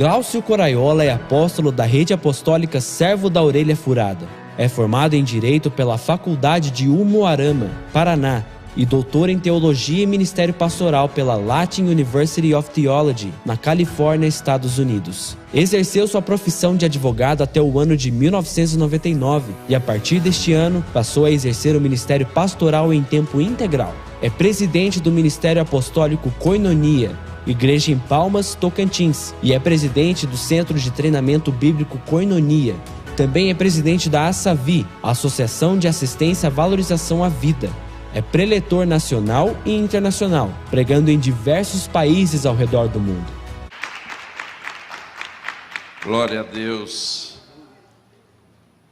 Glaucio Coraiola é apóstolo da Rede Apostólica Servo da Orelha Furada. É formado em Direito pela Faculdade de Umuarama, Paraná, e doutor em Teologia e Ministério Pastoral pela Latin University of Theology, na Califórnia, Estados Unidos. Exerceu sua profissão de advogado até o ano de 1999 e, a partir deste ano, passou a exercer o ministério pastoral em tempo integral. É presidente do Ministério Apostólico Koinonia, Igreja em Palmas, Tocantins, e é presidente do Centro de Treinamento Bíblico Koinonia. Também é presidente da ASSAVI, Associação de Assistência à Valorização à Vida. É preletor nacional e internacional, pregando em diversos países ao redor do mundo. Glória a Deus.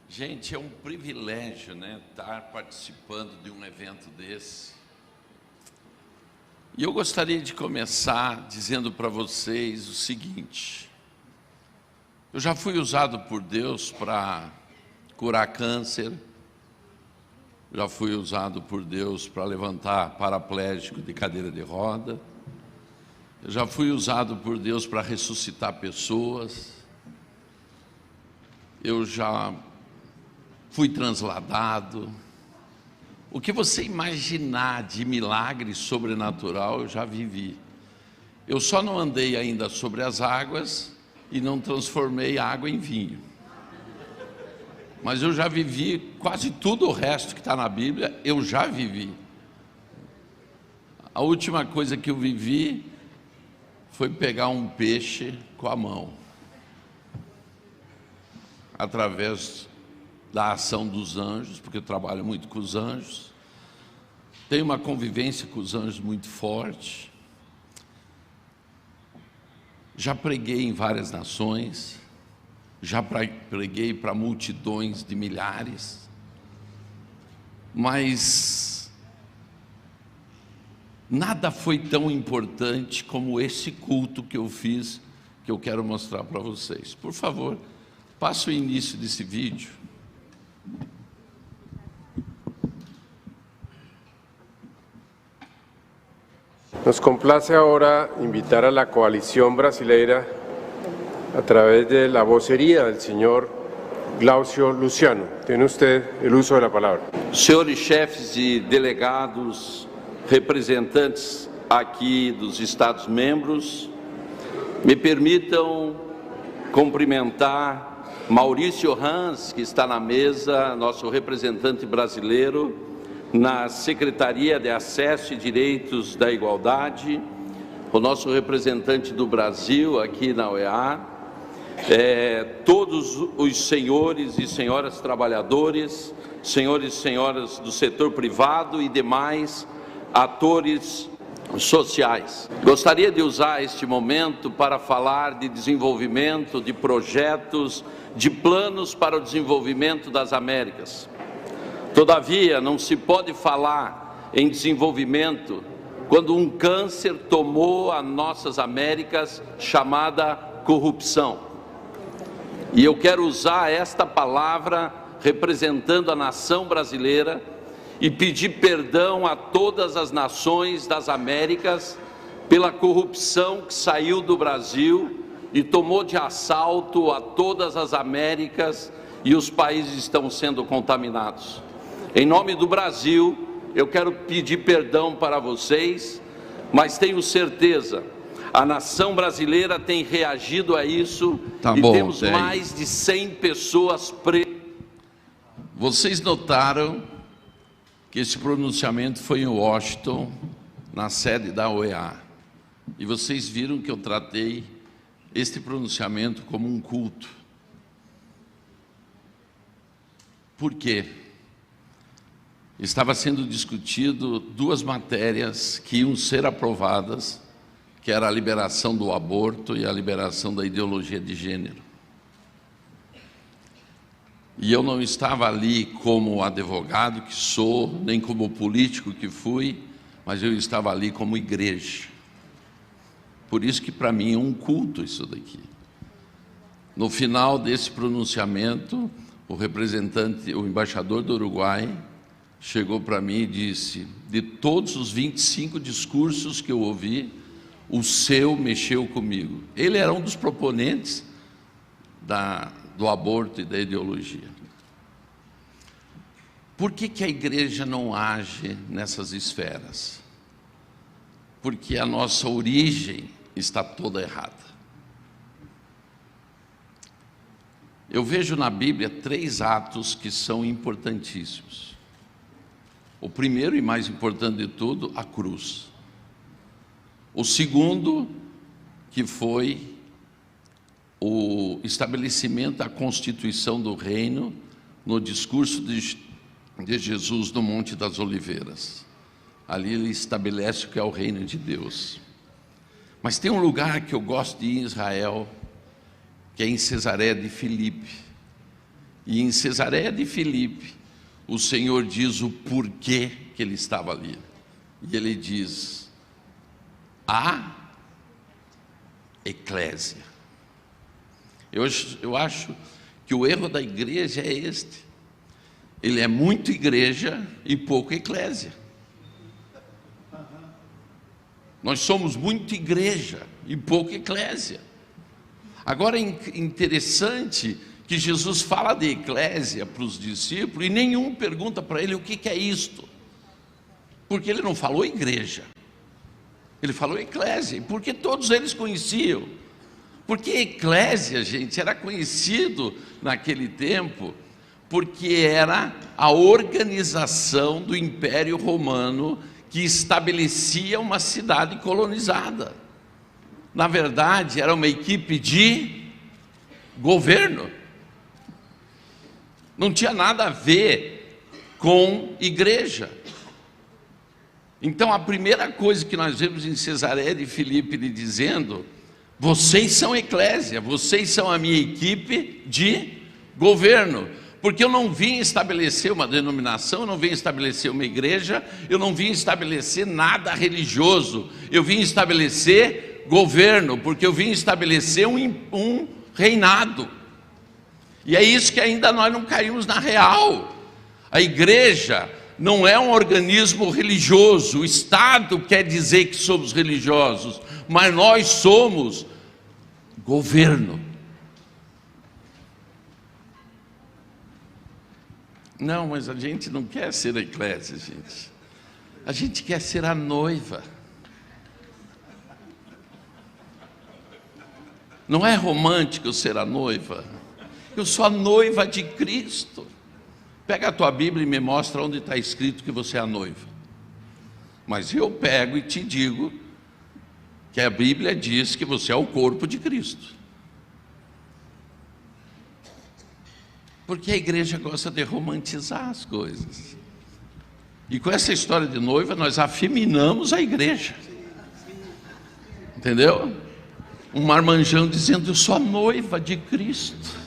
Gente, é um privilégio, estar participando de um evento desse. E eu gostaria de começar dizendo para vocês o seguinte: eu já fui usado por Deus para curar câncer, já fui usado por Deus para levantar paraplégico de cadeira de roda, eu já fui usado por Deus para ressuscitar pessoas, eu já fui transladado. O que você imaginar de milagre sobrenatural, eu já vivi. Eu só não andei ainda sobre as águas e não transformei água em vinho. Mas eu já vivi quase tudo o resto que está na Bíblia, eu já vivi. A última coisa que eu vivi foi pegar um peixe com a mão, através da ação dos anjos, porque eu trabalho muito com os anjos, tenho uma convivência com os anjos muito forte, já preguei em várias nações, já preguei para multidões de milhares, mas nada foi tão importante como esse culto que eu fiz, que eu quero mostrar para vocês. Por favor, passa o início desse vídeo. Nos complace ahora invitar a la coalición brasileira a través de la vocería del señor Glaucio Luciano. Tiene usted el uso de la palabra. Senhores chefes e delegados, representantes aqui dos Estados-membros, me permitam cumprimentar Maurício Hans, que está na mesa, nosso representante brasileiro na Secretaria de Acesso e Direitos da Igualdade, o nosso representante do Brasil aqui na OEA, todos os senhores e senhoras trabalhadores, senhores e senhoras do setor privado e demais atores sociais. Gostaria de usar este momento para falar de desenvolvimento, de projetos, de planos para o desenvolvimento das Américas. Todavia, não se pode falar em desenvolvimento quando um câncer tomou as nossas Américas, chamada corrupção. E eu quero usar esta palavra representando a nação brasileira e pedir perdão a todas as nações das Américas pela corrupção que saiu do Brasil e tomou de assalto a todas as Américas, e os países estão sendo contaminados. Em nome do Brasil, eu quero pedir perdão para vocês, mas tenho certeza, a nação brasileira tem reagido a isso, temos mais de 100 pessoas presas. Vocês notaram que esse pronunciamento foi em Washington, na sede da OEA, e vocês viram que eu tratei este pronunciamento como um culto. Por quê? Estava sendo discutido duas matérias que iam ser aprovadas, que era a liberação do aborto e a liberação da ideologia de gênero. E eu não estava ali como advogado que sou, nem como político que fui, mas eu estava ali como igreja. Por isso que para mim é um culto isso daqui. No final desse pronunciamento, o embaixador do Uruguai chegou para mim e disse: de todos os 25 discursos que eu ouvi, o seu mexeu comigo. Ele era um dos proponentes do aborto e da ideologia. Por que a igreja não age nessas esferas? Porque a nossa origem está toda errada. Eu vejo na Bíblia 3 atos que são importantíssimos. O primeiro e mais importante de tudo, a cruz. O segundo, que foi o estabelecimento da constituição do reino no discurso de Jesus no Monte das Oliveiras. Ali ele estabelece o que é o reino de Deus. Mas tem um lugar que eu gosto de ir em Israel, que é em Cesareia de Filipe. E em Cesareia de Filipe, o Senhor diz o porquê que ele estava ali. E ele diz: a eclésia. Eu acho que o erro da igreja é este. Ele é muito igreja e pouco eclésia. Nós somos muito igreja e pouco eclésia. Agora é interessante que Jesus fala de eclésia para os discípulos e nenhum pergunta para ele o que é isto. Porque ele não falou igreja, ele falou eclésia, porque todos eles conheciam. Porque eclésia, gente, era conhecido naquele tempo, porque era a organização do Império Romano que estabelecia uma cidade colonizada. Na verdade, era uma equipe de governo. Não tinha nada a ver com igreja. Então, a primeira coisa que nós vemos em Cesareia de Filipe lhe dizendo: vocês são eclésia, vocês são a minha equipe de governo. Porque eu não vim estabelecer uma denominação, eu não vim estabelecer uma igreja, eu não vim estabelecer nada religioso, eu vim estabelecer governo, porque eu vim estabelecer um reinado. E é isso que ainda nós não caímos na real. A igreja não é um organismo religioso, o Estado quer dizer que somos religiosos, mas nós somos governo. Não, mas a gente não quer ser a eclésia, gente. A gente quer ser a noiva. Não é romântico ser a noiva? Eu sou a noiva de Cristo. Pega a tua Bíblia e me mostra onde está escrito que você é a noiva. Mas eu pego e te digo que a Bíblia diz que você é o corpo de Cristo. Porque a igreja gosta de romantizar as coisas. E com essa história de noiva, nós afeminamos a igreja. Entendeu? Um marmanjão dizendo: eu sou a noiva de Cristo.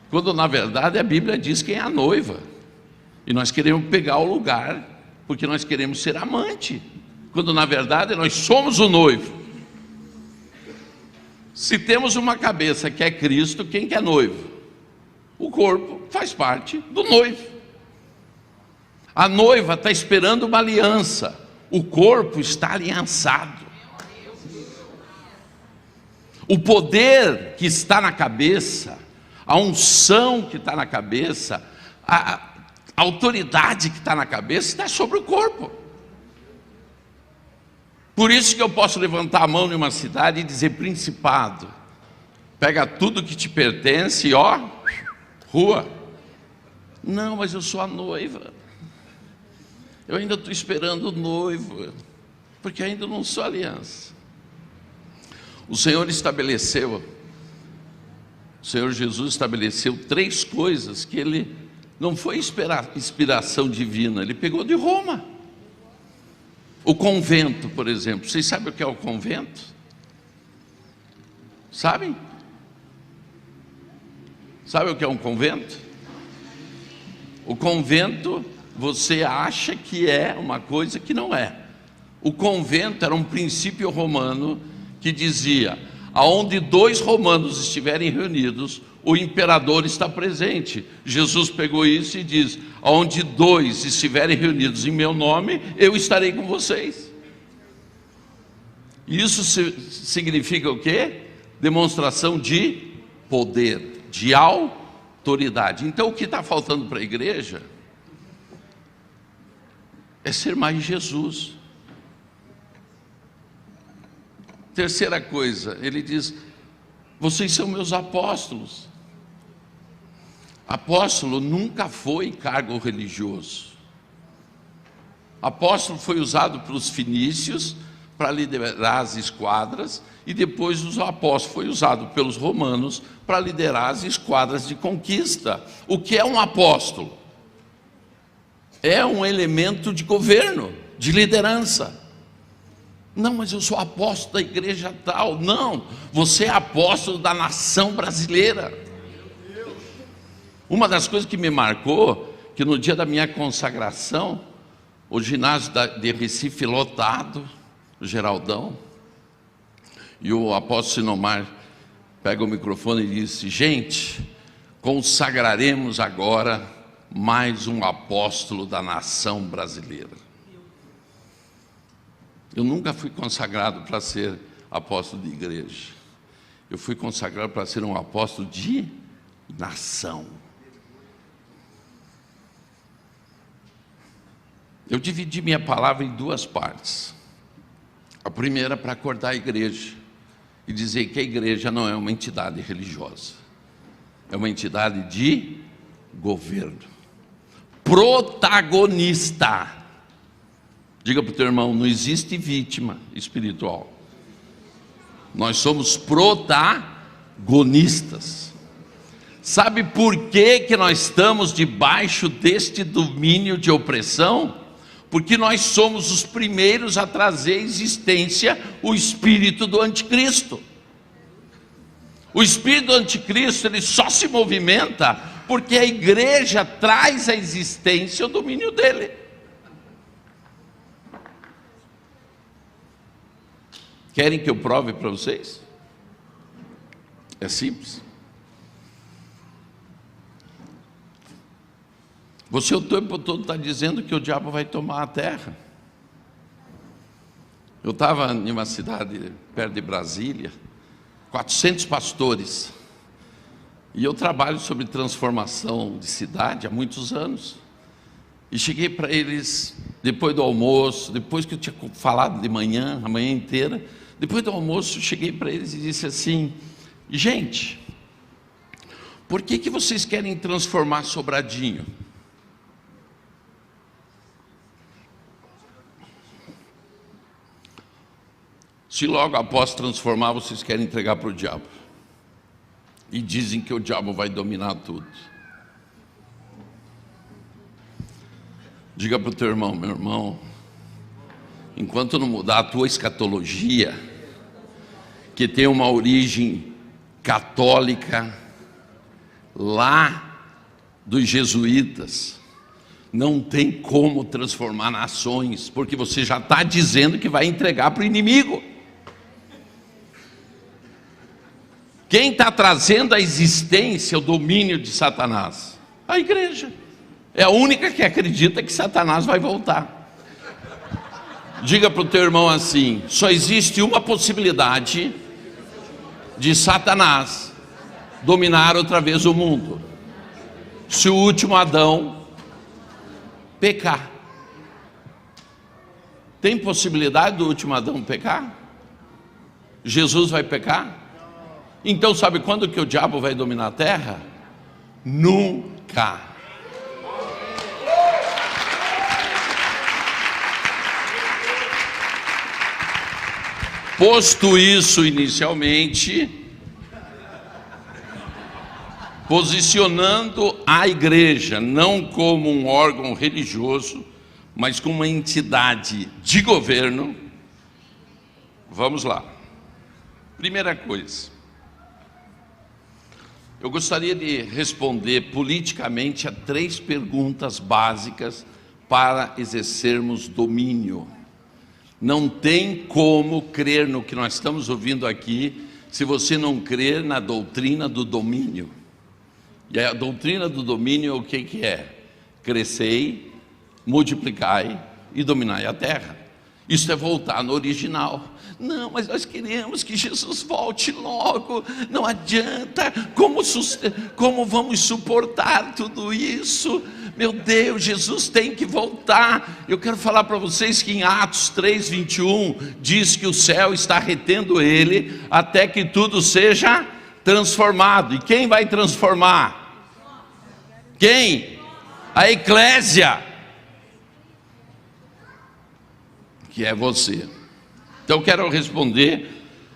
Quando na verdade a Bíblia diz quem é a noiva. E nós queremos pegar o lugar, porque nós queremos ser amante. Quando na verdade nós somos o noivo. Se temos uma cabeça que é Cristo, quem que é noivo? O corpo faz parte do noivo. A noiva está esperando uma aliança. O corpo está aliançado. O poder que está na cabeça, a unção que está na cabeça, a autoridade que está na cabeça está sobre o corpo. Por isso que eu posso levantar a mão em uma cidade e dizer: principado, pega tudo que te pertence e ó, rua. Não, mas eu sou a noiva. Eu ainda estou esperando o noivo, porque ainda não sou aliança. O Senhor Jesus estabeleceu 3 coisas que ele não foi inspiração divina, ele pegou de Roma. O convento, por exemplo. Vocês sabem o que é o convento? Sabem? Sabe o que é um convento? O convento, você acha que é uma coisa que não é. O convento era um princípio romano que dizia: aonde 2 romanos estiverem reunidos, o imperador está presente. Jesus pegou isso e diz: aonde 2 estiverem reunidos em meu nome, eu estarei com vocês. Isso significa o quê? Demonstração de poder, de autoridade. Então o que está faltando para a igreja é ser mais Jesus. Terceira coisa, ele diz: vocês são meus apóstolos. Apóstolo nunca foi cargo religioso. Apóstolo foi usado pelos fenícios para liderar as esquadras, e depois o apóstolo foi usado pelos romanos para liderar as esquadras de conquista. O que é um apóstolo? É um elemento de governo, de liderança. Não, mas eu sou apóstolo da igreja tal. Não, você é apóstolo da nação brasileira. Uma das coisas que me marcou, que no dia da minha consagração, o ginásio de Recife lotado, o Geraldão, e o apóstolo Sinomar pega o microfone e disse: gente, consagraremos agora mais um apóstolo da nação brasileira. Eu nunca fui consagrado para ser apóstolo de igreja. Eu fui consagrado para ser um apóstolo de nação. Eu dividi minha palavra em duas partes. A primeira para acordar a igreja e dizer que a igreja não é uma entidade religiosa, é uma entidade de governo, protagonista. Diga para o teu irmão: não existe vítima espiritual, nós somos protagonistas. Sabe por que nós estamos debaixo deste domínio de opressão? Porque nós somos os primeiros a trazer à existência o espírito do anticristo. O espírito do anticristo, ele só se movimenta porque a igreja traz à existência o domínio dele. Querem que eu prove para vocês? É simples. Você o tempo todo está dizendo que o diabo vai tomar a terra. Eu estava em uma cidade perto de Brasília, 400 pastores, e eu trabalho sobre transformação de cidade há muitos anos. E cheguei para eles depois do almoço, depois que eu tinha falado de manhã, a manhã inteira, depois do almoço, cheguei para eles e disse assim: gente, por que vocês querem transformar Sobradinho? Se logo após transformar, vocês querem entregar para o diabo. E dizem que o diabo vai dominar tudo. Diga para o teu irmão: meu irmão, enquanto não mudar a tua escatologia, que tem uma origem católica lá dos jesuítas, não tem como transformar nações, porque você já está dizendo que vai entregar para o inimigo. Quem está trazendo à existência o domínio de Satanás? A igreja. É a única que acredita que Satanás vai voltar. Diga para o teu irmão assim: só existe uma possibilidade de Satanás dominar outra vez o mundo: se o último Adão pecar. Tem possibilidade do último Adão pecar? Jesus vai pecar? Então sabe quando que o diabo vai dominar a terra? Nunca. Posto isso inicialmente, posicionando a igreja não como um órgão religioso, mas como uma entidade de governo, vamos lá. Primeira coisa, eu gostaria de responder politicamente a 3 perguntas básicas para exercermos domínio. Não tem como crer no que nós estamos ouvindo aqui se você não crer na doutrina do domínio. E a doutrina do domínio o que é? Crescei, multiplicai e dominai a terra. Isso é voltar no original. Não, mas nós queremos que Jesus volte logo. Não adianta. Como vamos suportar tudo isso? Meu Deus, Jesus tem que voltar. Eu quero falar para vocês que em Atos 3:21 diz que o céu está retendo ele até que tudo seja transformado. E quem vai transformar? Quem? A eclésia, que é você. Então eu quero responder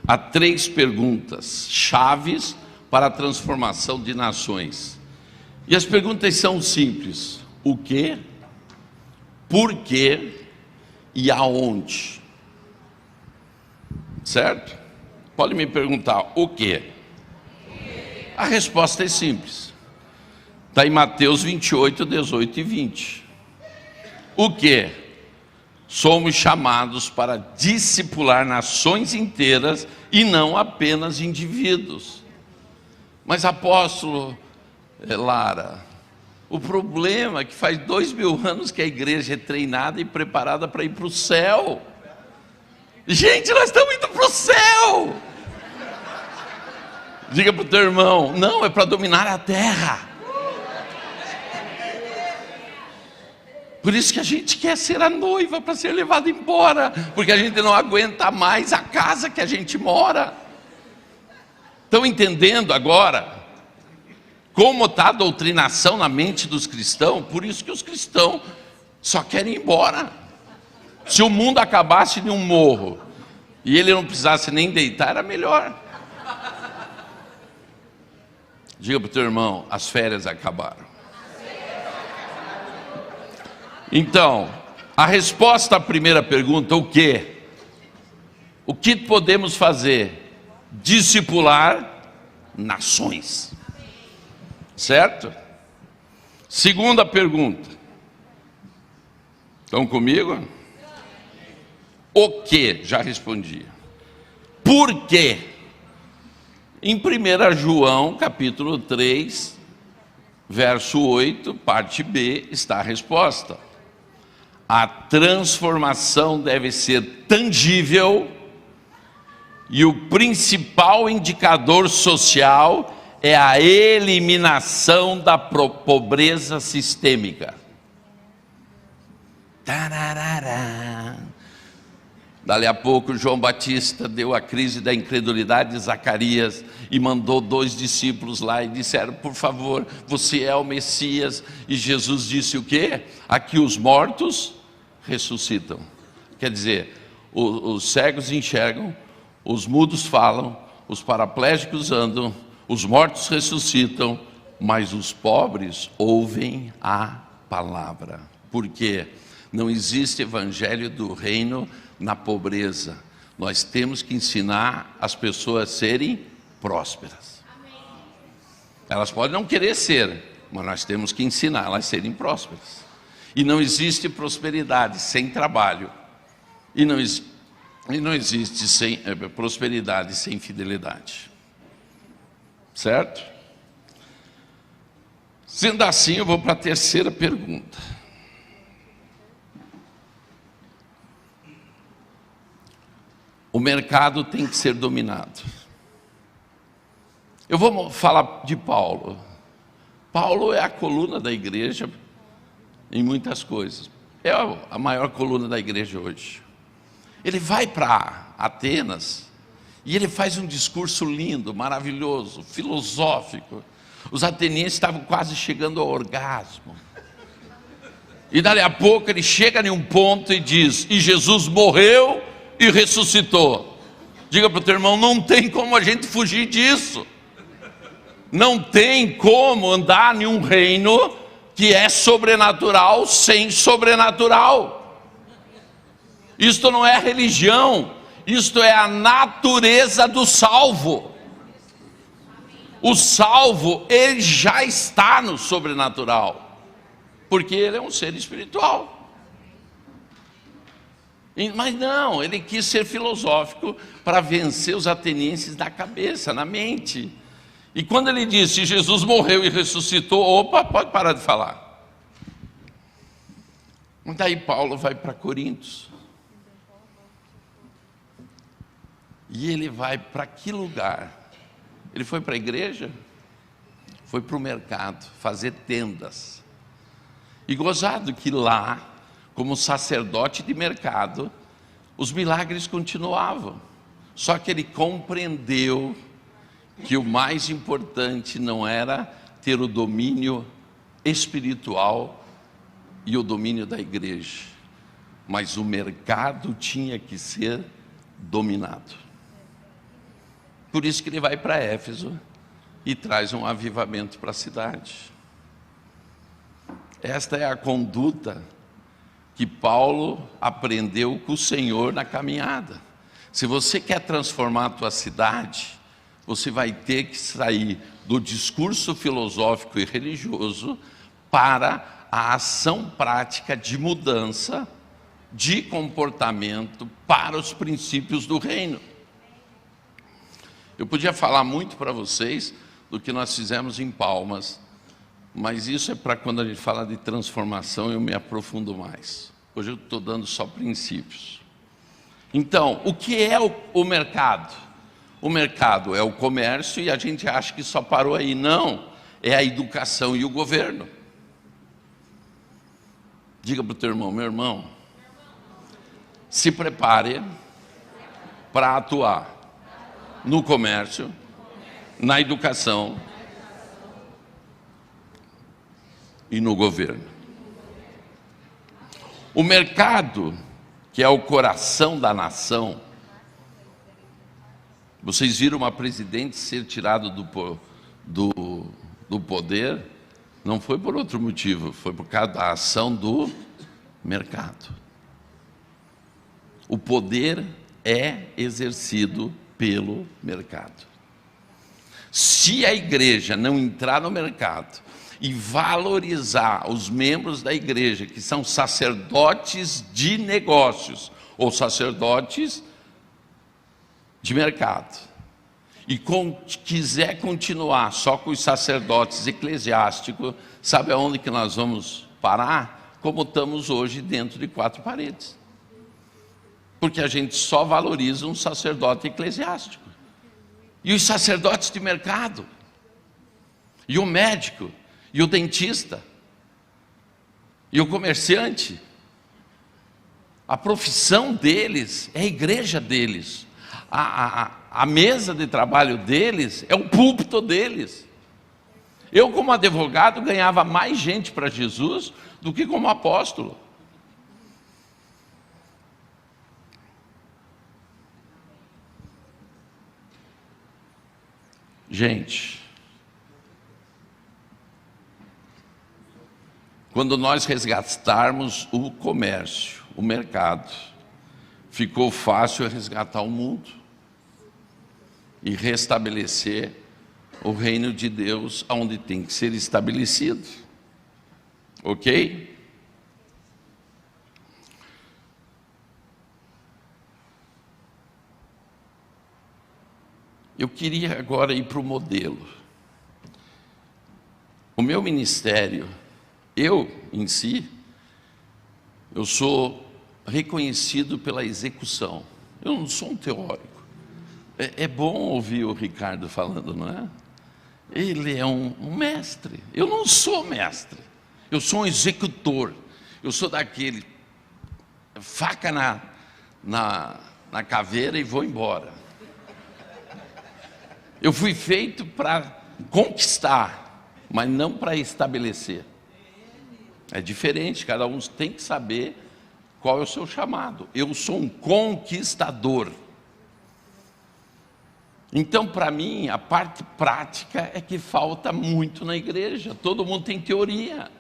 a 3 perguntas chaves para a transformação de nações. E as perguntas são simples: o que, por quê e aonde? Certo? Pode me perguntar o quê? A resposta é simples. Está em Mateus 28, 18 e 20. O quê? Somos chamados para discipular nações inteiras e não apenas indivíduos. Mas apóstolo Lara, o problema é que faz 2000 anos que a igreja é treinada e preparada para ir para o céu. Gente, nós estamos indo para o céu. Diga para o teu irmão, não, é para dominar a terra. Por isso que a gente quer ser a noiva, para ser levado embora, porque a gente não aguenta mais a casa que a gente mora. Estão entendendo agora como está a doutrinação na mente dos cristãos? Por isso que os cristãos só querem ir embora. Se o mundo acabasse de um morro e ele não precisasse nem deitar, era melhor. Diga para o teu irmão, as férias acabaram. Então, a resposta à primeira pergunta, o quê? O que podemos fazer? Discipular nações. Certo? Segunda pergunta. Estão comigo? O que? Já respondi. Por quê? Em 1 João, capítulo 3, verso 8, parte B, está a resposta. A transformação deve ser tangível e o principal indicador social é a eliminação da pobreza sistêmica. Tararara. Dali a pouco João Batista deu a crise da incredulidade de Zacarias e mandou 2 discípulos lá e disseram, por favor, você é o Messias. E Jesus disse o quê? Aqui os mortos ressuscitam. Quer dizer, os cegos enxergam, os mudos falam, os paraplégicos andam, os mortos ressuscitam, mas os pobres ouvem a palavra. Por quê? Não existe evangelho do reino na pobreza. Nós temos que ensinar as pessoas a serem prósperas. Elas podem não querer ser, mas nós temos que ensinar elas a serem prósperas. E não existe prosperidade sem trabalho. E não existe prosperidade sem fidelidade. Certo? Sendo assim, eu vou para a terceira pergunta. O mercado tem que ser dominado. Eu vou falar de Paulo. Paulo é a coluna da igreja em muitas coisas. É a maior coluna da igreja hoje. Ele vai para Atenas e ele faz um discurso lindo, maravilhoso, filosófico. Os atenienses estavam quase chegando ao orgasmo. E dali a pouco ele chega em um ponto e diz, e Jesus morreu e ressuscitou. Diga para o teu irmão, não tem como a gente fugir disso. Não tem como andar em um reino que é sobrenatural sem sobrenatural. Isto não é religião, isto é a natureza do salvo. O salvo, ele já está no sobrenatural, porque ele é um ser espiritual. Mas não, ele quis ser filosófico para vencer os atenienses na cabeça, na mente. E quando ele disse, Jesus morreu e ressuscitou, opa, pode parar de falar. Daí Paulo vai para Corintos. E ele vai para que lugar? Ele foi para a igreja? Foi para o mercado, fazer tendas. E gozado que lá, como sacerdote de mercado, os milagres continuavam. Só que ele compreendeu que o mais importante não era ter o domínio espiritual e o domínio da igreja, mas o mercado tinha que ser dominado. Por isso que ele vai para Éfeso e traz um avivamento para a cidade. Esta é a conduta que Paulo aprendeu com o Senhor na caminhada. Se você quer transformar a tua cidade, você vai ter que sair do discurso filosófico e religioso para a ação prática de mudança de comportamento para os princípios do reino. Eu podia falar muito para vocês do que nós fizemos em Palmas, mas isso é para quando a gente fala de transformação, eu me aprofundo mais. Hoje eu estou dando só princípios. Então, o que é o mercado? O mercado é o comércio e a gente acha que só parou aí. Não, é a educação e o governo. Diga para o teu irmão, meu irmão, se prepare para atuar no comércio, na educação e no governo. O mercado, que é o coração da nação, vocês viram uma presidente ser tirada do poder, não foi por outro motivo, foi por causa da ação do mercado. O poder é exercido pelo mercado. Se a igreja não entrar no mercado e valorizar os membros da igreja, que são sacerdotes de negócios ou sacerdotes de mercado, e quiser continuar só com os sacerdotes eclesiásticos, sabe aonde que nós vamos parar? Como estamos hoje dentro de quatro paredes. Porque a gente só valoriza um sacerdote eclesiástico. E os sacerdotes de mercado, e o médico, e o dentista, e o comerciante, a profissão deles é a igreja deles, a mesa de trabalho deles é o púlpito deles. Eu, como advogado, ganhava mais gente para Jesus do que como apóstolo. Gente, quando nós resgatarmos o comércio, o mercado, ficou fácil resgatar o mundo e restabelecer o reino de Deus onde tem que ser estabelecido. Ok? Eu queria agora ir para o modelo. O meu ministério, eu em si, eu sou reconhecido pela execução. Eu não sou um teórico. É bom ouvir o Ricardo falando, não é? Ele é um mestre. Eu não sou mestre. Eu sou um executor. Eu sou daquele faca na caveira e vou embora. Eu fui feito para conquistar, mas não para estabelecer. É diferente, cada um tem que saber qual é o seu chamado. Eu sou um conquistador. Então, para mim, a parte prática é que falta muito na igreja. Todo mundo tem teoria.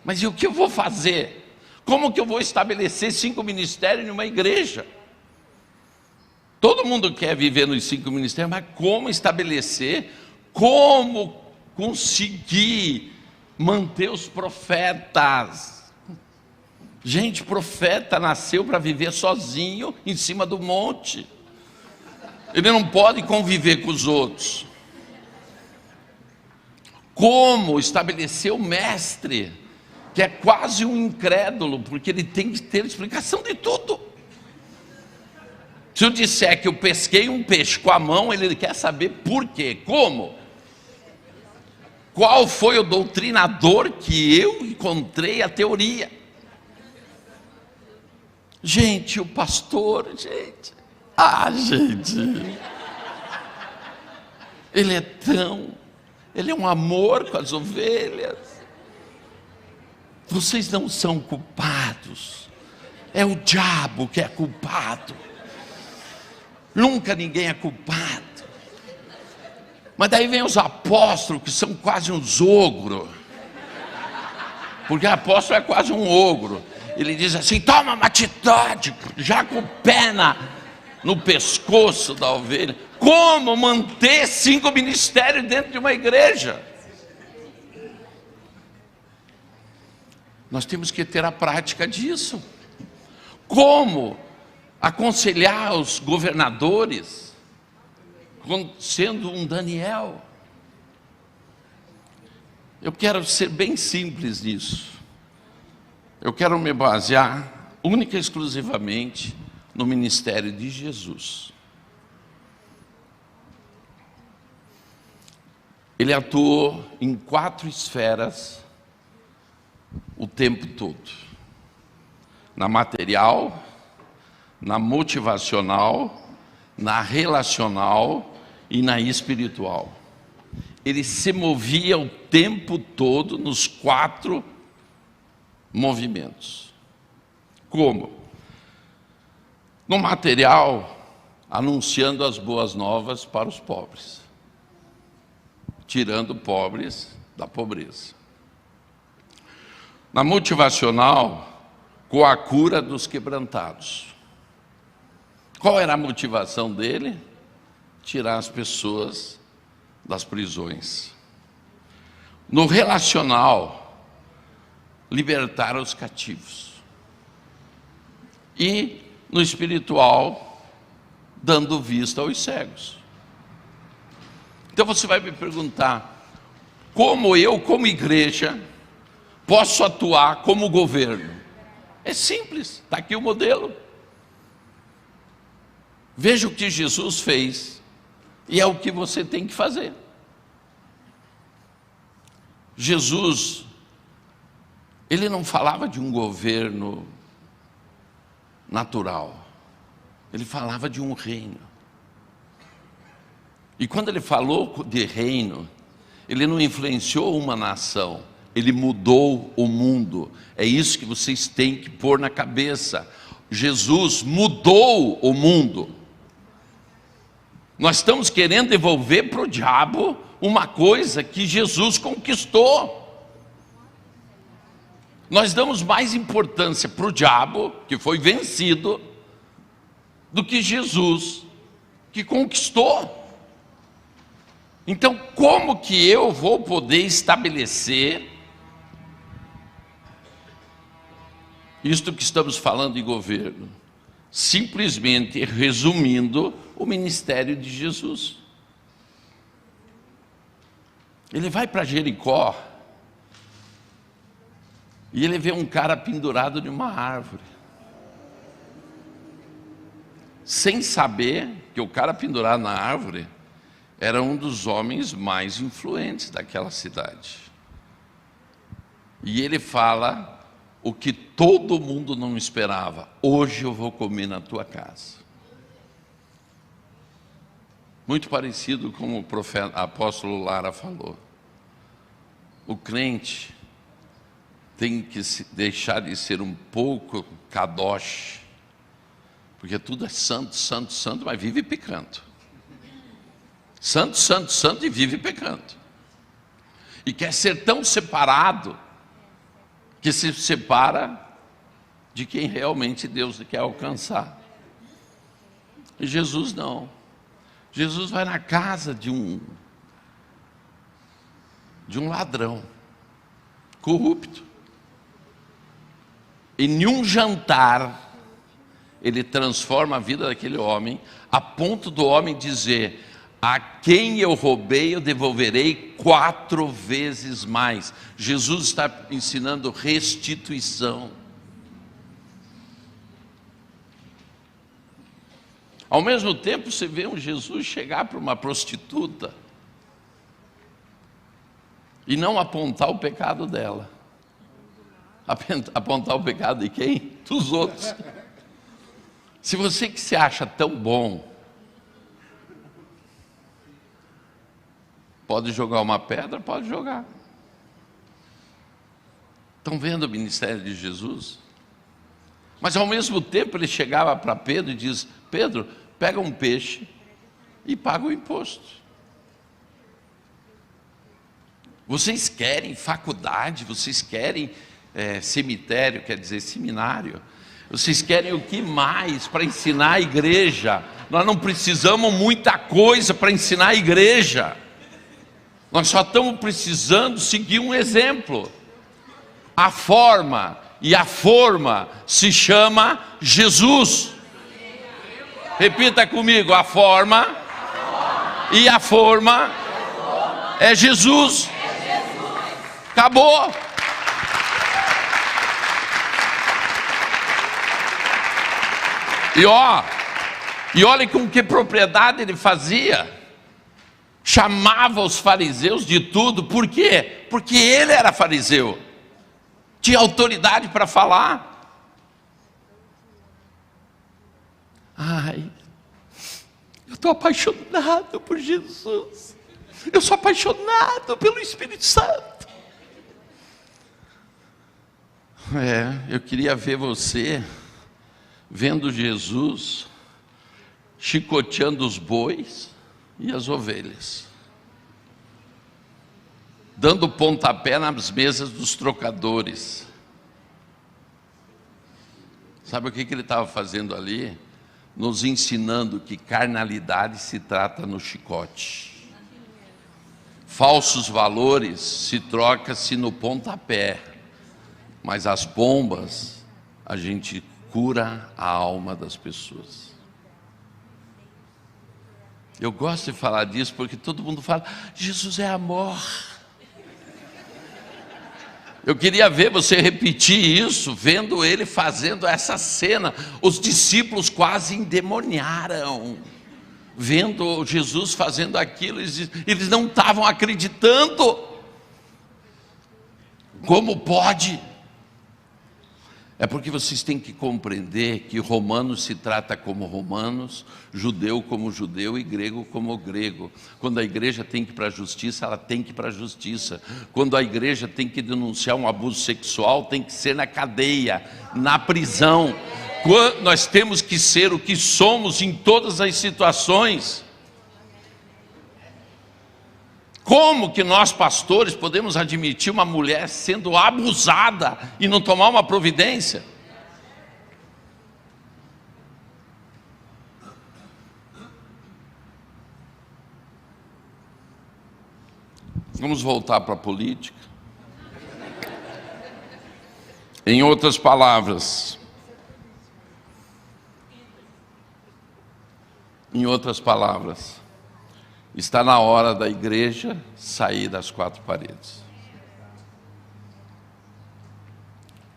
Mas e o que eu vou fazer? Como que eu vou estabelecer 5 ministérios numa igreja? Todo mundo quer viver nos 5 ministérios, mas como estabelecer? Como conseguir manter os profetas? Gente, profeta nasceu para viver sozinho em cima do monte. Ele não pode conviver com os outros. Como estabelecer o mestre, que é quase um incrédulo, porque ele tem que ter explicação de tudo. Se eu disser que eu pesquei um peixe com a mão, ele quer saber por quê, como? Qual foi o doutrinador que eu encontrei a teoria? Gente, o pastor, gente, ele é um amor com as ovelhas. Vocês não são culpados, é o diabo que é culpado. Nunca ninguém é culpado. Mas daí vem os apóstolos, que são quase uns ogros. Porque apóstolo é quase um ogro. Ele diz assim: toma uma atitude, já com o pé no pescoço da ovelha. Como manter 5 ministérios dentro de uma igreja? Nós temos que ter a prática disso. Como aconselhar os governadores, sendo um Daniel? Eu quero ser bem simples nisso. Eu quero me basear única e exclusivamente no ministério de Jesus. Ele atuou em 4 esferas o tempo todo: na material, na motivacional, na relacional e na espiritual. Ele se movia o tempo todo nos 4 movimentos. Como? No material, anunciando as boas novas para os pobres, tirando pobres da pobreza. Na motivacional, com a cura dos quebrantados. Qual era a motivação dele? Tirar as pessoas das prisões. No relacional, libertar os cativos. E no espiritual, dando vista aos cegos. Então você vai me perguntar: como eu, como igreja, posso atuar como governo? É simples, está aqui o modelo. Veja o que Jesus fez, e é o que você tem que fazer. Jesus, ele não falava de um governo natural, ele falava de um reino. E quando ele falou de reino, ele não influenciou uma nação, ele mudou o mundo. É isso que vocês têm que pôr na cabeça. Jesus mudou o mundo. Nós estamos querendo devolver para o diabo uma coisa que Jesus conquistou. Nós damos mais importância para o diabo, que foi vencido, do que Jesus, que conquistou. Então, como que eu vou poder estabelecer isto que estamos falando em governo? Simplesmente resumindo o ministério de Jesus. Ele vai para Jericó e ele vê um cara pendurado de uma árvore, sem saber que o cara pendurado na árvore era um dos homens mais influentes daquela cidade. E ele fala o que todo mundo não esperava: hoje eu vou comer na tua casa. Muito parecido com o apóstolo Lara falou. O crente tem que deixar de ser um pouco kadosh, porque tudo é santo, santo, santo, mas vive pecando. Santo, santo, santo e vive pecando. E quer ser tão separado que se separa de quem realmente Deus quer alcançar. E Jesus não. Jesus vai na casa de um ladrão corrupto. Em um jantar, ele transforma a vida daquele homem, a ponto do homem dizer: a quem eu roubei, eu devolverei 4 vezes mais. Jesus está ensinando restituição. Ao mesmo tempo, você vê um Jesus chegar para uma prostituta e não apontar o pecado dela. Apontar o pecado de quem? Dos outros. Se você que se acha tão bom, pode jogar uma pedra, pode jogar. Estão vendo o ministério de Jesus? Mas ao mesmo tempo ele chegava para Pedro e diz: Pedro, pega um peixe e paga o imposto. Vocês querem faculdade, vocês querem cemitério, quer dizer seminário, vocês querem o que mais para ensinar a igreja? Nós não precisamos muita coisa para ensinar a igreja, nós só estamos precisando seguir um exemplo. A forma e a forma se chama Jesus. Repita comigo: a forma e a forma é Jesus. Acabou. E olha com que propriedade ele fazia. Chamava os fariseus de tudo. Por quê? Porque ele era fariseu, tinha autoridade para falar. Ai, eu estou apaixonado por Jesus, eu sou apaixonado pelo Espírito Santo. Eu queria ver você vendo Jesus chicoteando os bois e as ovelhas, dando pontapé nas mesas dos trocadores. Sabe o que ele estava fazendo ali? Nos ensinando que carnalidade se trata no chicote. Falsos valores se troca-se no pontapé, mas as pombas a gente cura a alma das pessoas. Eu gosto de falar disso porque todo mundo fala: Jesus é amor. Eu queria ver você repetir isso, vendo ele fazendo essa cena. Os discípulos quase endemoniaram, vendo Jesus fazendo aquilo. Eles não estavam acreditando. Como pode? É porque vocês têm que compreender que romano se trata como romanos, judeu como judeu e grego como grego. Quando a igreja tem que ir para a justiça, ela tem que ir para a justiça. Quando a igreja tem que denunciar um abuso sexual, tem que ser na cadeia, na prisão. Nós temos que ser o que somos em todas as situações. Como que nós pastores podemos admitir uma mulher sendo abusada e não tomar uma providência? Vamos voltar para a política. Em outras palavras, está na hora da igreja sair das quatro paredes.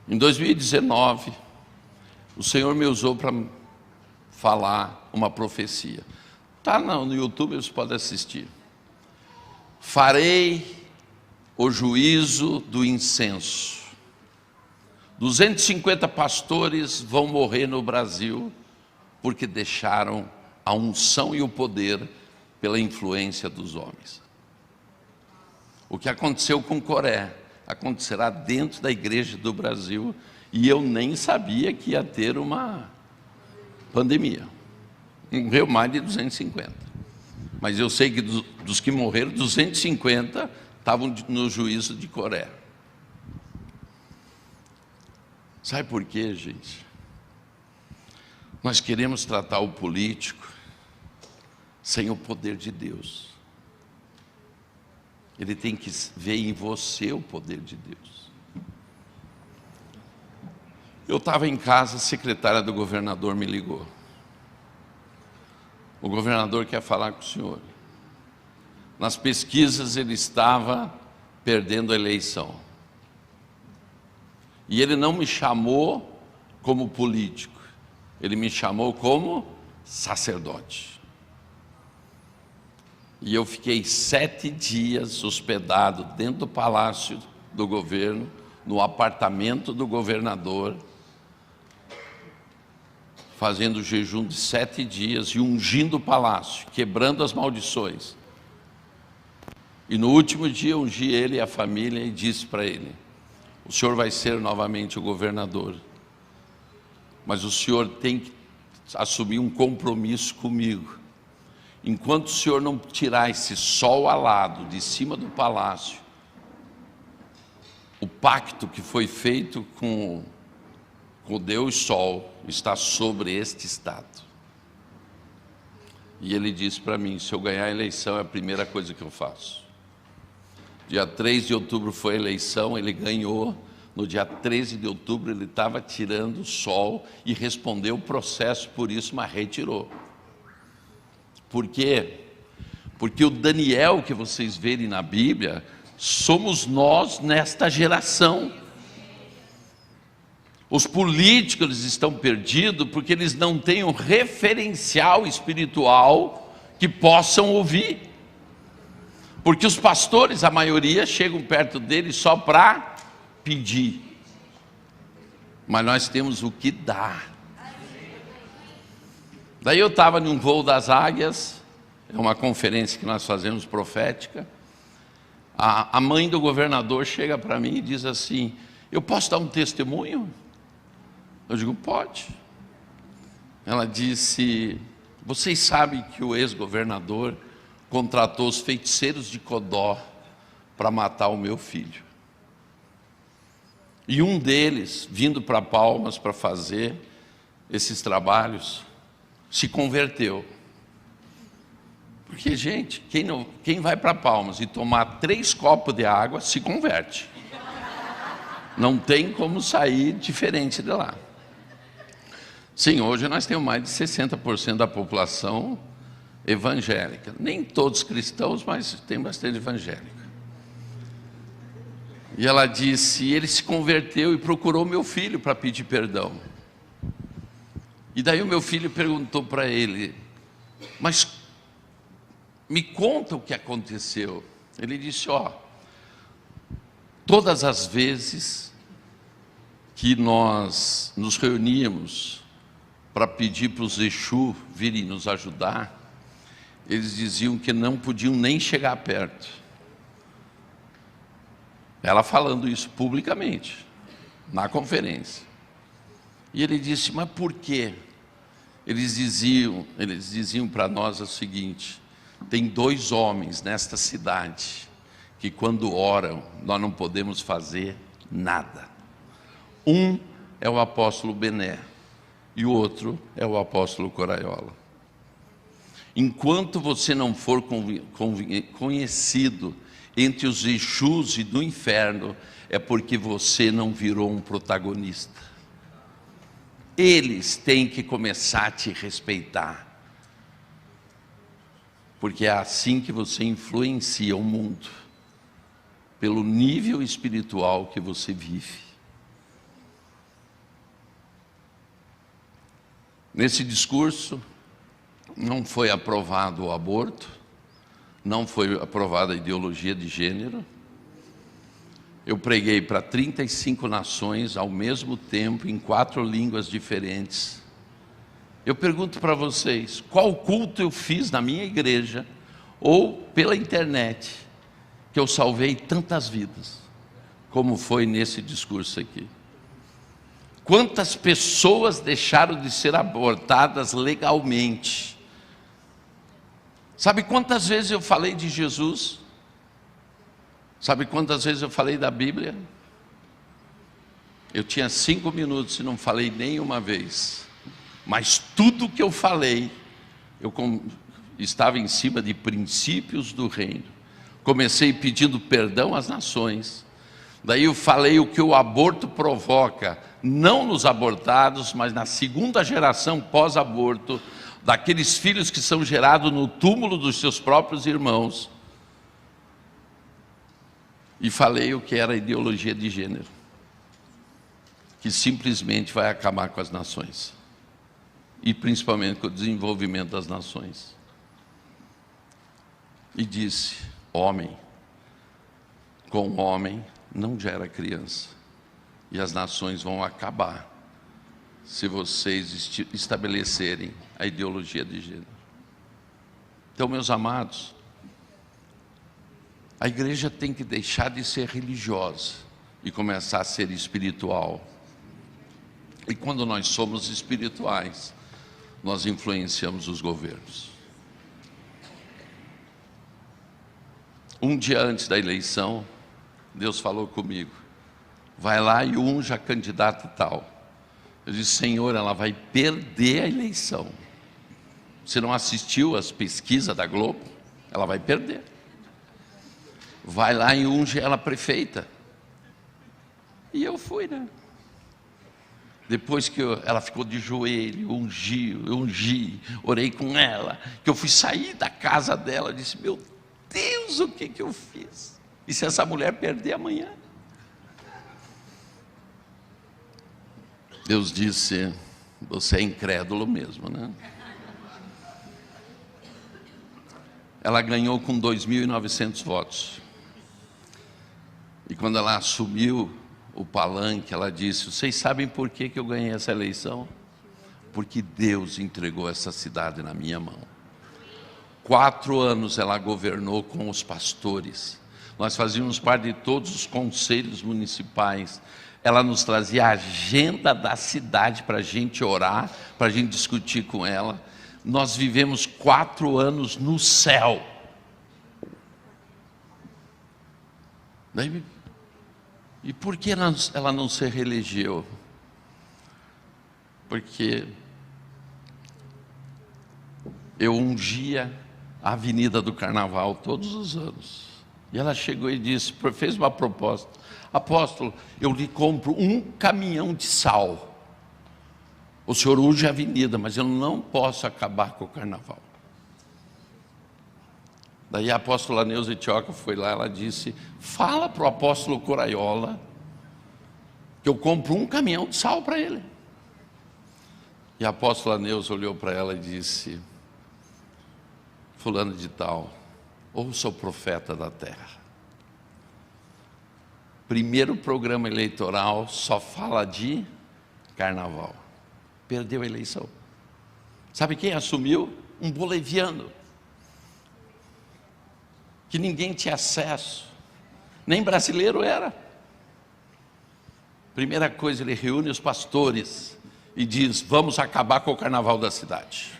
Em 2019, o Senhor me usou para falar uma profecia. Está no YouTube, você pode assistir. Farei o juízo do incenso. 250 pastores vão morrer no Brasil porque deixaram a unção e o poder pela influência dos homens. O que aconteceu com Coré acontecerá dentro da igreja do Brasil, e eu nem sabia que ia ter uma pandemia. Morreu mais de 250, mas eu sei que dos que morreram, 250 estavam no juízo de Coré. Sabe por quê, gente? Nós queremos tratar o político sem o poder de Deus. Ele tem que ver em você o poder de Deus. Eu estava em casa, a secretária do governador me ligou. O governador quer falar com o senhor. Nas pesquisas ele estava perdendo a eleição. E ele não me chamou como político, ele me chamou como sacerdote. E eu fiquei 7 dias hospedado dentro do palácio do governo, no apartamento do governador, fazendo jejum de 7 dias e ungindo o palácio, quebrando as maldições. E no último dia ungi ele e a família e disse para ele: o senhor vai ser novamente o governador, mas o senhor tem que assumir um compromisso comigo. Enquanto o senhor não tirar esse sol alado de cima do palácio, o pacto que foi feito com Deus Sol está sobre este estado. E ele disse para mim: se eu ganhar a eleição, é a primeira coisa que eu faço. Dia 3 de outubro foi a eleição, ele ganhou. No dia 13 de outubro ele estava tirando o sol e respondeu o processo por isso, mas retirou. Por quê? Porque o Daniel que vocês verem na Bíblia, somos nós nesta geração. Os políticos eles estão perdidos porque eles não têm um referencial espiritual que possam ouvir. Porque os pastores, a maioria, chegam perto deles só para pedir. Mas nós temos o que dar. Daí eu estava num voo das águias, é uma conferência que nós fazemos profética. A mãe do governador chega para mim e diz assim: eu posso dar um testemunho? Eu digo: pode. Ela disse: vocês sabem que o ex-governador contratou os feiticeiros de Codó para matar o meu filho. E um deles, vindo para Palmas para fazer esses trabalhos, se converteu. Porque, gente, quem vai para Palmas e tomar 3 copos de água, se converte. Não tem como sair diferente de lá. Sim, hoje nós temos mais de 60% da população evangélica. Nem todos cristãos, mas tem bastante evangélico. E ela disse, ele se converteu e procurou meu filho para pedir perdão. E daí o meu filho perguntou para ele: mas me conta o que aconteceu. Ele disse: todas as vezes que nós nos reuníamos para pedir para os Exu virem nos ajudar, eles diziam que não podiam nem chegar perto. Ela falando isso publicamente, na conferência. E ele disse: mas por quê? Eles diziam para nós o seguinte: tem 2 homens nesta cidade que quando oram nós não podemos fazer nada. Um é o apóstolo Bené e o outro é o apóstolo Coraiola. Enquanto você não for conhecido entre os Exus e do inferno, é porque você não virou um protagonista. Eles têm que começar a te respeitar, porque é assim que você influencia o mundo, pelo nível espiritual que você vive. Nesse discurso não foi aprovado o aborto, não foi aprovada a ideologia de gênero. Eu preguei para 35 nações ao mesmo tempo, em 4 línguas diferentes. Eu pergunto para vocês, qual culto eu fiz na minha igreja ou pela internet que eu salvei tantas vidas, como foi nesse discurso aqui? Quantas pessoas deixaram de ser abortadas legalmente? Sabe quantas vezes eu falei de Jesus? Sabe quantas vezes eu falei da Bíblia? Eu tinha 5 minutos e não falei nenhuma vez. Mas tudo que eu falei, estava em cima de princípios do reino. Comecei pedindo perdão às nações. Daí eu falei o que o aborto provoca, não nos abortados, mas na segunda geração pós-aborto, daqueles filhos que são gerados no túmulo dos seus próprios irmãos. E falei o que era a ideologia de gênero, que simplesmente vai acabar com as nações. e principalmente com o desenvolvimento das nações. E disse: homem com homem não gera criança, e as nações vão acabar se vocês estabelecerem a ideologia de gênero. Então, meus amados, a igreja tem que deixar de ser religiosa e começar a ser espiritual. E quando nós somos espirituais, nós influenciamos os governos. Um dia antes da eleição, Deus falou comigo: vai lá e unja candidato tal. Eu disse: Senhor, ela vai perder a eleição. Você não assistiu às pesquisas da Globo? Ela vai perder. Vai lá e unge ela prefeita. E eu fui, né? Depois que ela ficou de joelho, eu ungi, orei com ela, que eu fui sair da casa dela, disse: meu Deus, o que eu fiz? E se essa mulher perder amanhã? Deus disse: você é incrédulo mesmo, né? Ela ganhou com 2.900 votos. E quando ela assumiu o palanque, ela disse: vocês sabem por que eu ganhei essa eleição? Porque Deus entregou essa cidade na minha mão. 4 anos ela governou com os pastores. Nós fazíamos parte de todos os conselhos municipais. Ela nos trazia a agenda da cidade para a gente orar, para a gente discutir com ela. Nós vivemos 4 anos no céu. E por que ela não se reelegeu? Porque eu ungia a Avenida do Carnaval todos os anos. E ela chegou e disse, fez uma proposta: apóstolo, eu lhe compro um caminhão de sal. O senhor unge a avenida, mas eu não posso acabar com o carnaval. Daí a apóstola Neuza Itioca foi lá, ela disse: fala para o apóstolo Coraiola que eu compro um caminhão de sal para ele. E a apóstola Neuza olhou para ela e disse: fulano de tal, ouça o profeta da terra. Primeiro programa eleitoral só fala de carnaval. Perdeu a eleição. Sabe quem assumiu? Um boliviano, que ninguém tinha acesso, nem brasileiro era. Primeira coisa, ele reúne os pastores e diz: vamos acabar com o carnaval da cidade.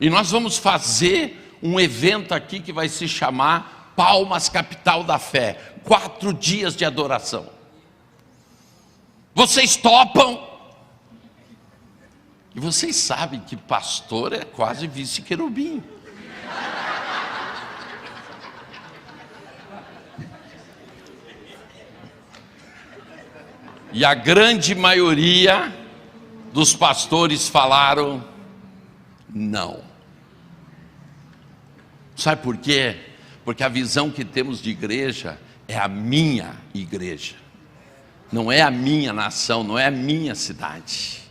E nós vamos fazer um evento aqui que vai se chamar Palmas Capital da Fé. 4 dias de adoração. Vocês topam? E vocês sabem que pastor é quase vice-querubim. E a grande maioria dos pastores falaram não. Sabe por quê? Porque a visão que temos de igreja é a minha igreja. Não é a minha nação, não é a minha cidade.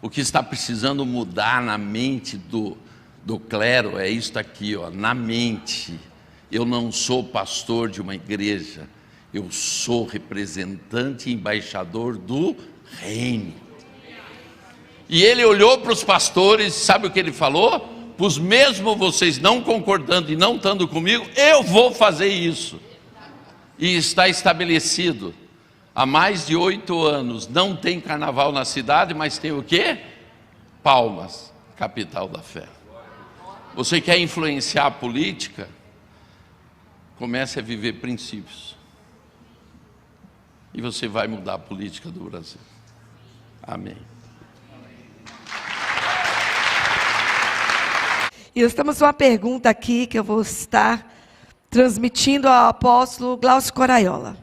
O que está precisando mudar na mente do clero é isto aqui, ó, na mente. Eu não sou pastor de uma igreja, eu sou representante e embaixador do reino. E ele olhou para os pastores, sabe o que ele falou? Pois mesmo vocês não concordando e não estando comigo, eu vou fazer isso. E está estabelecido. Há mais de 8 anos não tem carnaval na cidade, mas tem o quê? Palmas, capital da fé. Você quer influenciar a política? Comece a viver princípios. E você vai mudar a política do Brasil. Amém. E nós temos uma pergunta aqui que eu vou estar transmitindo ao apóstolo Glaucio Coraiola.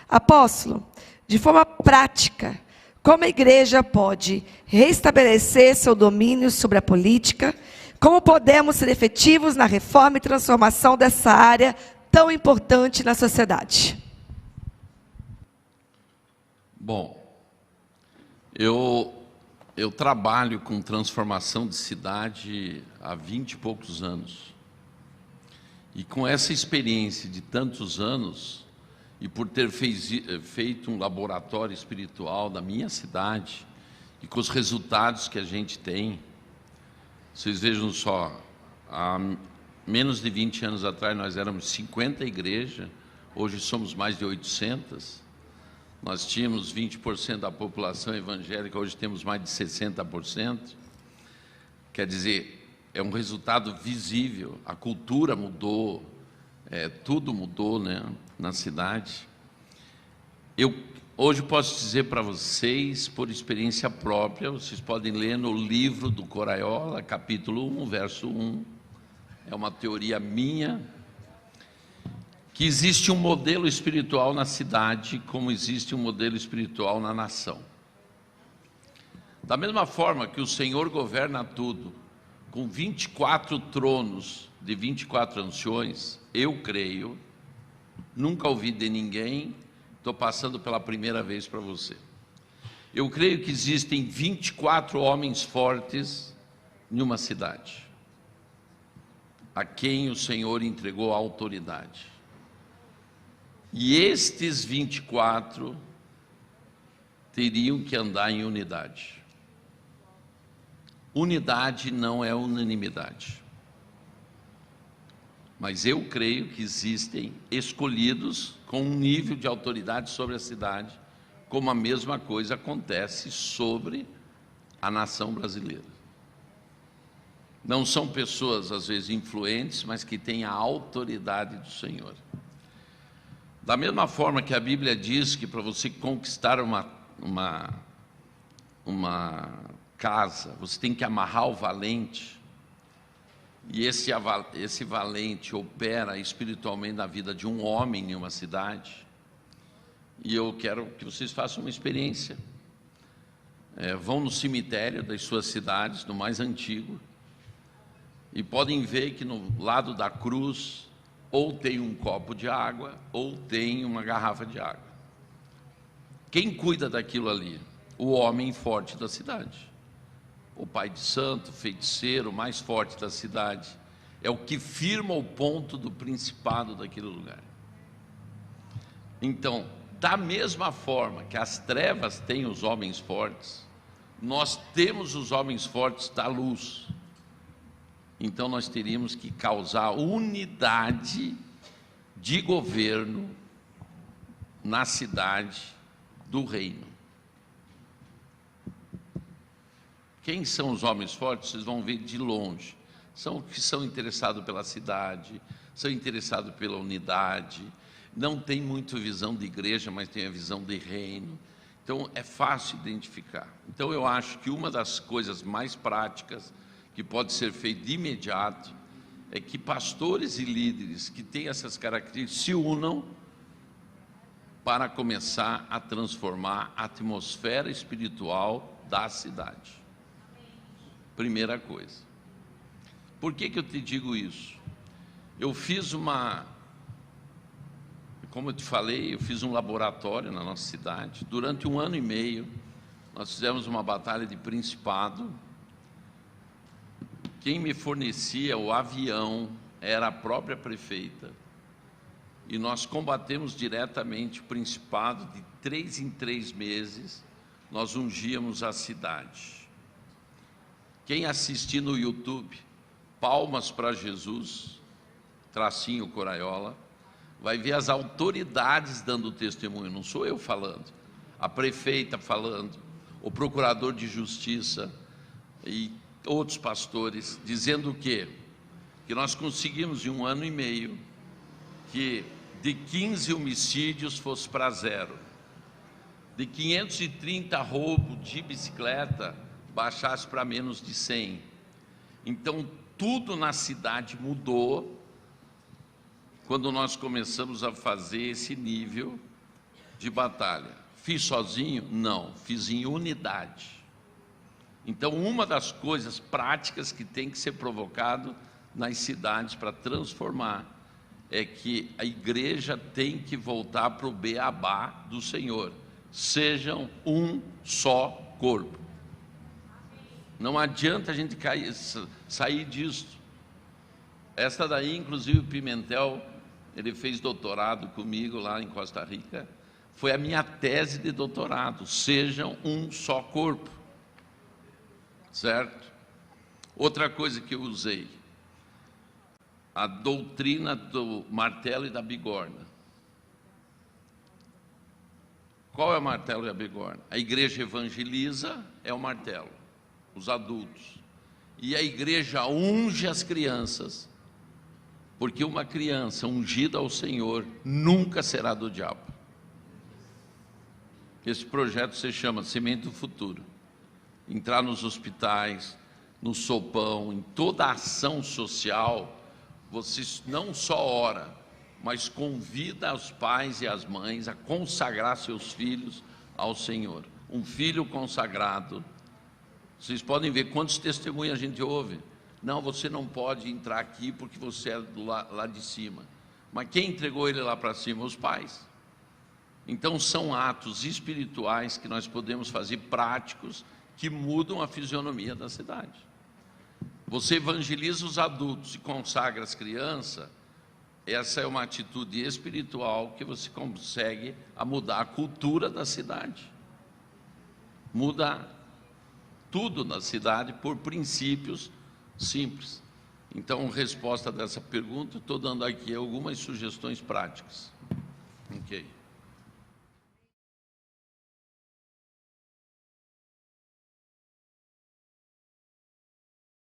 Apóstolo, de forma prática, como a igreja pode restabelecer seu domínio sobre a política? Como podemos ser efetivos na reforma e transformação dessa área tão importante na sociedade? Bom, eu Eu trabalho com transformação de cidade há 20 e poucos anos. E com essa experiência de tantos anos, e por ter feito um laboratório espiritual da minha cidade, e com os resultados que a gente tem, vocês vejam só, há menos de 20 anos atrás nós éramos 50 igrejas, hoje somos mais de 800. Nós tínhamos 20% da população evangélica, hoje temos mais de 60%. Quer dizer, é um resultado visível, a cultura mudou, tudo mudou, né, na cidade. Eu hoje posso dizer para vocês, por experiência própria, vocês podem ler no livro do Coraiola, capítulo 1, verso 1, é uma teoria minha, que existe um modelo espiritual na cidade, como existe um modelo espiritual na nação. Da mesma forma que o Senhor governa tudo, com 24 tronos de 24 anciões, eu creio, nunca ouvi de ninguém, estou passando pela primeira vez para você. Eu creio que existem 24 homens fortes em uma cidade, a quem o Senhor entregou a autoridade. E estes 24 teriam que andar em unidade. Unidade não é unanimidade. Mas eu creio que existem escolhidos com um nível de autoridade sobre a cidade, como a mesma coisa acontece sobre a nação brasileira. Não são pessoas, às vezes, influentes, mas que têm a autoridade do Senhor. Da mesma forma que a Bíblia diz que para você conquistar uma casa, você tem que amarrar o valente, e esse valente opera espiritualmente na vida de um homem em uma cidade. E eu quero que vocês façam uma experiência. Vão no cemitério das suas cidades, no mais antigo, e podem ver que no lado da cruz ou tem um copo de água, ou tem uma garrafa de água. Quem cuida daquilo ali? O homem forte da cidade. O pai de santo, feiticeiro, mais forte da cidade. É o que firma o ponto do principado daquele lugar. Então, da mesma forma que as trevas têm os homens fortes, nós temos os homens fortes da luz. Então nós teríamos que causar unidade de governo na cidade do reino. Quem são os homens fortes? Vocês vão ver de longe. São os que são interessados pela cidade, são interessados pela unidade, não tem muito visão de igreja, mas tem a visão de reino. Então é fácil identificar. Então eu acho que uma das coisas mais práticas que pode ser feito de imediato, é que pastores e líderes que têm essas características se unam para começar a transformar a atmosfera espiritual da cidade. Primeira coisa. Por que eu te digo isso? Eu fiz como eu te falei, eu fiz um laboratório na nossa cidade. Durante 1 ano e meio, nós fizemos uma batalha de principado. Quem me fornecia o avião era a própria prefeita. E nós combatemos diretamente o principado. De 3 em 3 meses, nós ungíamos a cidade. Quem assistir no YouTube, Palmas para Jesus, tracinho Coraiola, vai ver as autoridades dando testemunho. Não sou eu falando, a prefeita falando, o procurador de justiça e outros pastores, dizendo o quê? Que nós conseguimos em 1 ano e meio que de 15 homicídios fosse para 0, de 530 roubos de bicicleta baixasse para menos de 100. Então tudo na cidade mudou quando nós começamos a fazer esse nível de batalha. Fiz sozinho? Não, fiz em unidade. Então, uma das coisas práticas que tem que ser provocado nas cidades para transformar é que a igreja tem que voltar para o beabá do Senhor. Sejam um só corpo. Não adianta a gente sair disso. Esta daí, inclusive, o Pimentel, ele fez doutorado comigo lá em Costa Rica. Foi a minha tese de doutorado. Sejam um só corpo. Certo? Outra coisa que eu usei, a doutrina do martelo e da bigorna. Qual é o martelo e a bigorna? A igreja evangeliza, é o martelo, os adultos. E a igreja unge as crianças, porque uma criança ungida ao Senhor nunca será do diabo. Esse projeto se chama Semente do Futuro. Entrar nos hospitais, no sopão, em toda a ação social, você não só ora, mas convida os pais e as mães a consagrar seus filhos ao Senhor. Um filho consagrado, vocês podem ver quantos testemunhos a gente ouve. Não, você não pode entrar aqui porque você é lá de cima. Mas quem entregou ele lá para cima? Os pais. Então são atos espirituais que nós podemos fazer práticos que mudam a fisionomia da cidade. Você evangeliza os adultos e consagra as crianças, essa é uma atitude espiritual que você consegue mudar a cultura da cidade. Muda tudo na cidade por princípios simples. Então, resposta dessa pergunta, estou dando aqui algumas sugestões práticas. Ok.